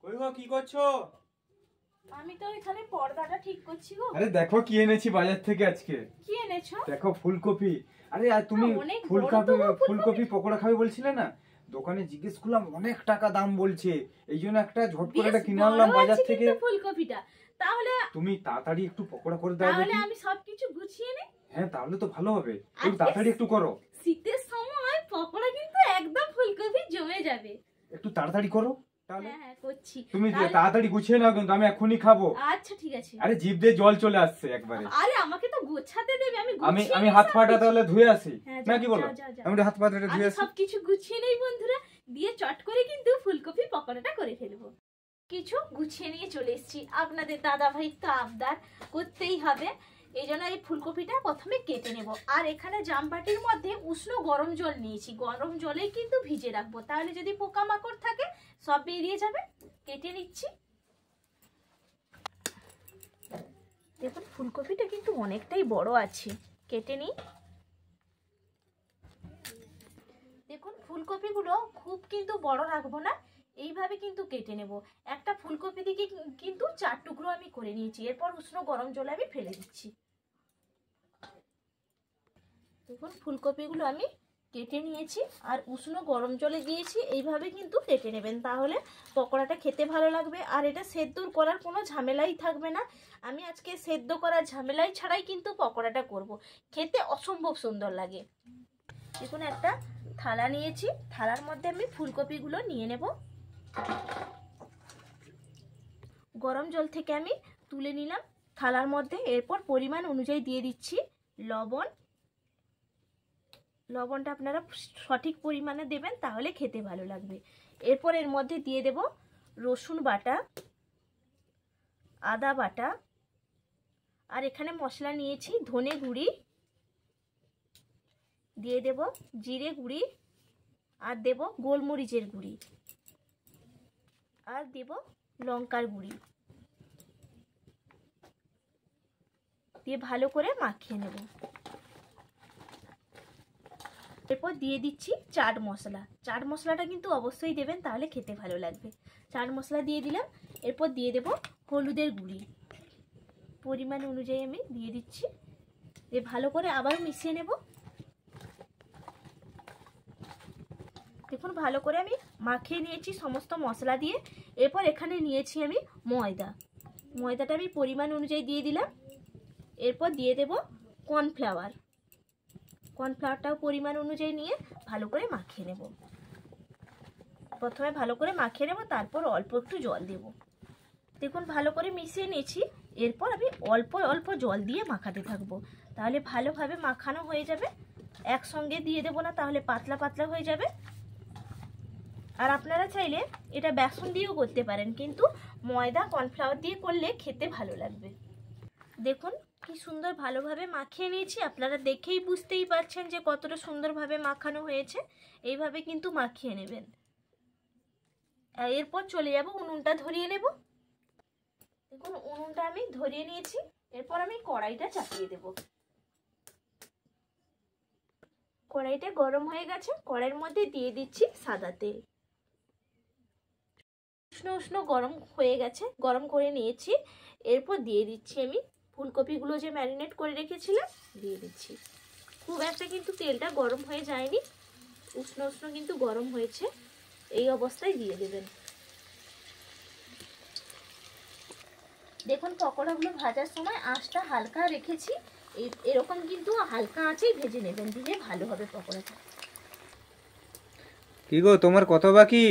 কই গো কি করছো? আমি তো এখানে পর্দাটা ঠিক করছি গো। আরে দেখো কি এনেছি বাজার থেকে আজকে। কি এনেছো? দেখো ফুলকপি। আরে আর তুমি ফুলকপি পকোড়া খাবে বলছিলে না? দোকানে জিজ্ঞেস করলাম অনেক টাকা দাম বলছে। এইজন্য একটা ঝট করে এটা কিনে আনলাম বাজার থেকে। ফুলকপিটা তাহলে তুমি তাড়াতাড়ি একটু পকোড়া করে দাও। তাহলে আমি সবকিছু গুছিয়ে নেই। হ্যাঁ তাহলে তো ভালো হবে। একটু তাড়াতাড়ি একটু করো। শীতের সময় পকোড়া কিন্তু একদম ফুলকপি জমে যাবে। একটু তাড়াতাড়ি করো তাহলে। হ্যাঁ করছি। তুমি তাড়াতাড়ি গুছিয়ে নাও কিন্তু আমি এখনই খাবো। আচ্ছা ঠিক আছে। আরে জিভ দিয়ে জল চলে আসছে একবারে। আরে আমাকে তো গোছাতে দেবে, আমি হাত পাটা তাহলে ধুয়ে আসি। না কি বলো? আমি হাত পাটা ধুয়ে আসি। সবকিছু গুছিয়ে নেই বন্ধুরা, দিয়ে চট করে কিন্তু ফুলকপি পকোড়াটা করে ফেলবো। কিছু গুছিয়ে নিয়ে চলে এসেছি, আপনাদের দাদা ভাই তো আবদার করতেই হবে, এই জন্য এই ফুলকপিটা প্রথমে কেটে নেব। আর এখানে জামবাটির মধ্যে উষ্ণ গরম জল নিয়েছি, গরম জলেই কিন্তু ভিজে রাখবো, তাহলে যদি পোকামাকড় থাকে সব বেরিয়ে যাবে। কেটে নিচ্ছি। দেখুন ফুলকপিটা কিন্তু অনেকটাই বড় আছে, কেটে নিই। দেখুন ফুলকপিগুলো খুব কিন্তু বড় রাখবো না, এইভাবে কিন্তু কেটে নেব। একটা ফুলকপি থেকে কিন্তু 4 টুকরো আমি করে নিয়েছি, এরপর উষ্ণ গরম জলে আমি ফেলে দিচ্ছি। দেখুন ফুলকপিগুলো আমি কেটে নিয়েছি আর উষ্ণ গরম জলে দিয়েছি, এইভাবে কিন্তু কেটে নেবেন, তাহলে পকোড়াটা খেতে ভালো লাগবে। আর এটা সেদ্ধ করার কোনো ঝামেলাই থাকবে না। আমি আজকে সেদ্ধ করার ঝামেলাই ছাড়াই কিন্তু পকোড়াটা করব, খেতে অসম্ভব সুন্দর লাগে। দেখুন একটা থালা নিয়েছি, থালার মধ্যে আমি ফুলকপিগুলো নিয়ে নেব। গরম জল থেকে আমি তুলে নিলাম থালার মধ্যে, এরপর পরিমাণ অনুযায়ী দিয়ে দিচ্ছি লবণ। লবণটা আপনারা সঠিক পরিমাণে দেবেন, তাহলে খেতে ভালো লাগবে। এরপর এর মধ্যে দিয়ে দেব রসুন বাটা, আদা বাটা, আর এখানে মশলা নিয়েছি ধনে গুঁড়ি, দিয়ে দেব জিরে গুঁড়ি, আর দেব গোলমরিচের গুঁড়ি, আর দেব লঙ্কার গুঁড়ি, দিয়ে ভালো করে মাখিয়ে নেব। এরপর দিয়ে দিচ্ছি চাট মশলা। চাট মশলাটা কিন্তু অবশ্যই দেবেন, তাহলে খেতে ভালো লাগবে। চাট মশলা দিয়ে দিলাম। এরপর দিয়ে দেব হলুদের গুঁড়ি, পরিমাণ অনুযায়ী আমি দিয়ে দিচ্ছি, দিয়ে ভালো করে আবার মিশিয়ে নেব। দেখুন ভালো করে আমি মাখিয়ে নিয়েছি সমস্ত মশলা দিয়ে। এরপর এখানে নিয়েছি আমি ময়দা, ময়দাটা আমি পরিমাণ অনুযায়ী দিয়ে দিলাম। এরপর দিয়ে দেব কর্নফ্লাওয়ার, কর্নফ্লাওয়ারটাও পরিমাণ অনুযায়ী নিয়ে ভালো করে মাখিয়ে নেব। প্রথমে ভালো করে মাখিয়ে নেব, তারপর অল্প একটু জল দেব। দেখুন ভালো করে মিশিয়ে নিয়েছি, এরপর আমি অল্প অল্প জল দিয়ে মাখাতে থাকবো, তাহলে ভালোভাবে মাখানো হয়ে যাবে। একসঙ্গে দিয়ে দেবো না, তাহলে পাতলা পাতলা হয়ে যাবে। আর আপনারা চাইলে এটা বেসন দিয়েও করতে পারেন, কিন্তু ময়দা কর্নফ্লাওয়ার দিয়ে করলে খেতে ভালো লাগবে। দেখুন কি সুন্দর ভালোভাবে মাখিয়ে নিয়েছি, আপনারা দেখেই বুঝতেই পারছেন যে কতটা সুন্দরভাবে মাখানো হয়েছে। এইভাবে কিন্তু মাখিয়ে নেবেন। এরপর চলে যাব উনুনটা ধরিয়ে নেব। দেখুন উনুনটা আমি ধরিয়ে নিয়েছি, এরপর আমি কড়াইটা চাপিয়ে দেব। কড়াইটা গরম হয়ে গেছে, কড়াইয়ের মধ্যে দিয়ে দিচ্ছি সাদা তেল। উষ্ণ উষ্ণ গরম হয়ে গেছে, গরম করে নিয়েছি। এরপর দিয়ে দিচ্ছি আমি ফুলকপিগুলো যে ম্যারিনেট করে রেখেছিলাম, দিয়ে দিচ্ছি। খুব একটা কিন্তু তেলটা গরম হয়ে যায়নি, উষ্ণ উষ্ণ কিন্তু গরম হয়েছে, এই অবস্থায় দিয়ে দেবেন। দেখুন পকোড়াগুলো ভাজার সময় আঁচটা হালকা রেখেছি, এরকম কিন্তু হালকা আঁচেই ভেজে নেবেন, দিলে ভালো হবে পকোড়াটা। কি গো তোমার কত বাকি?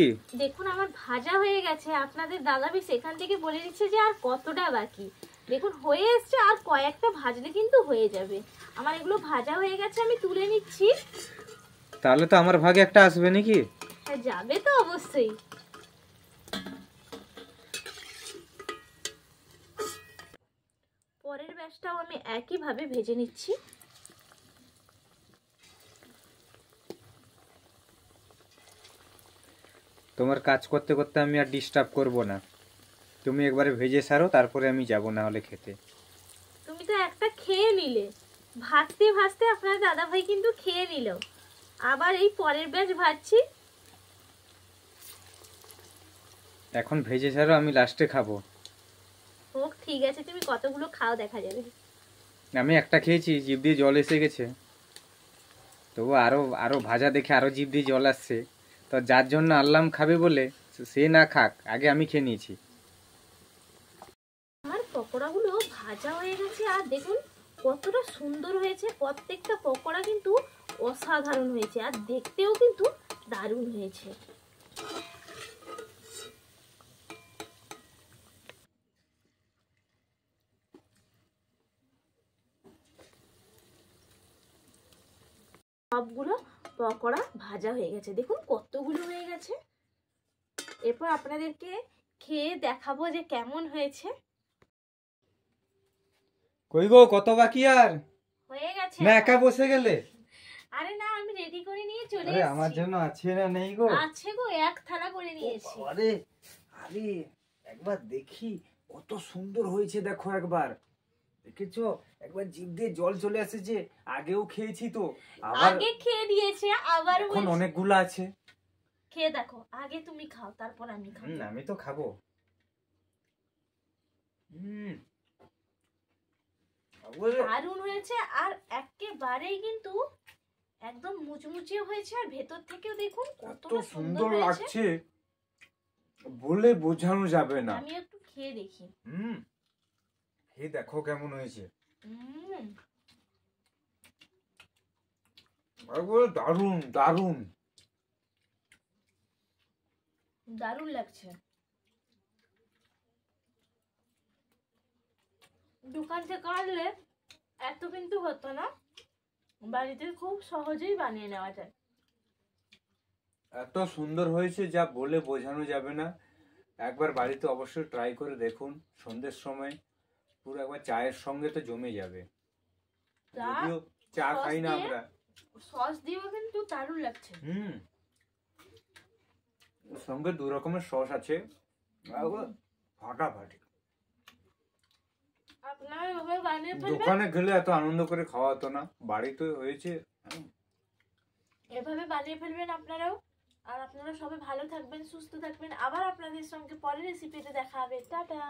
দেখুন আমার ভাজা হয়ে গেছে, আপনাদের দাদাবি সেখান থেকে বলে দিচ্ছে যে আর কতটা বাকি। দেখুন হয়ে এসছে, আর কয়েকটা ভাজলে কিন্তু হয়ে যাবে। আমার এগুলো ভাজা হয়ে গেছে, আমি তুলে নিচ্ছি। তাহলে তো আমার ভাগে একটা আসবে নাকি? হ্যাঁ যাবে তো অবশ্যই। পরের ব্যাচটাও আমি একইভাবে ভেজে নিচ্ছি। তোমার কাজ করতে করতে আমি আর ডিস্টার্ব করব না, তুমি একবারে ভেজে সারো, তারপরে আমি যাব না হলে খেতে। তুমি তো একটা খেয়ে নিলে, ভাজতে ভাজতে আপনার দাদা ভাই কিন্তু খেয়ে নিল, আবার এই পরের ব্যাচ ভাজছি। এখন ভেজে ছাড়ো, আমি লাস্টে খাবো। হোক, ঠিক আছে, তুমি কতগুলো খাও দেখা যাবে। আমি একটা খেয়েছি, জিভ দিয়ে জল এসে গেছে। তবু আরো আরো ভাজা দেখে আরো জিভ দিয়ে জল আসছে। তো যার জন্য আনলাম খাবে বলে, সে না খাক, আগে আমি খেয়ে নিয়েছি। আমার পকোড়াগুলো ভাজা হয়ে গেছে, আর দেখুন কতটা সুন্দর হয়েছে। প্রত্যেকটা পকোড়া কিন্তু অসাধারণ হয়েছে, আর দেখতেও কিন্তু দারুণ হয়েছে। সবগুলো পকোড়া ভাজা হয়ে গেছে, দেখুন কতগুলো হয়ে গেছে। এরপর আপনাদেরকে খেয়ে দেখাবো যে কেমন হয়েছে। কই গো, কত বাকি আর? হয়ে গেছে। না একা বসে গেলে? আরে না, আমি রেডি করে নিয়ে চলে আরে এসেছি। আমার জন্য আছে না নেই গো? আছে গো, এক থালা করে নিয়েছি। আরে আরে একবার দেখি, কত সুন্দর হয়েছে দেখো একবার। দেখেছো, একবার জিভ দিয়ে জল চলে আসছে। আগেও খেয়েছি তো, আবার আগে খেয়ে দিয়েছে, আবার এখন অনেকগুলো আছে। খেয়ে দেখো, আগে তুমি খাও তারপর আমি খাবো। আমি তো খাবো। দারুণ হয়েছে, আর একেবারেই কিন্তু একদম মুচমুচে হয়েছে, আর ভেতর থেকেও দেখুন কতটা সুন্দর লাগছে, বলে বোঝানো যাবে না। আমি একটু খেয়ে দেখি। এই দেখো কেমন হয়েছে। দারুণ দারুণ দারুণ লাগছে। দোকান থেকে আনলে এত কিন্তু হতো না, বাড়িতে খুব সহজেই বানিয়ে নেওয়া যায়। এত সুন্দর হয়েছে যা বলে বোঝানো যাবে না। একবার বাড়িতে অবশ্যই ট্রাই করে দেখুন, সন্ধ্যের সময় পুরো একবার চায়ের সঙ্গে তো জমে যাবে। যদিও চা খাই না আমরা, সস দিয়েও কিন্তু দারুণ লাগছে। সঙ্গে দু রকমের সস আছে, ফাটাফাটি। আপনারা এভাবে বানিয়ে ফেলবেন, দোকানে গেলে এত আনন্দ করে খাওয়া হতো না, বাড়িতে হয়েছে। এভাবে বানিয়ে ফেলবেন আপনারাও। আর আপনারা সবাই ভালো থাকবেন, সুস্থ থাকবেন। আবার আপনাদের সঙ্গে পরের রেসিপিতে দেখা হবে। টাটা।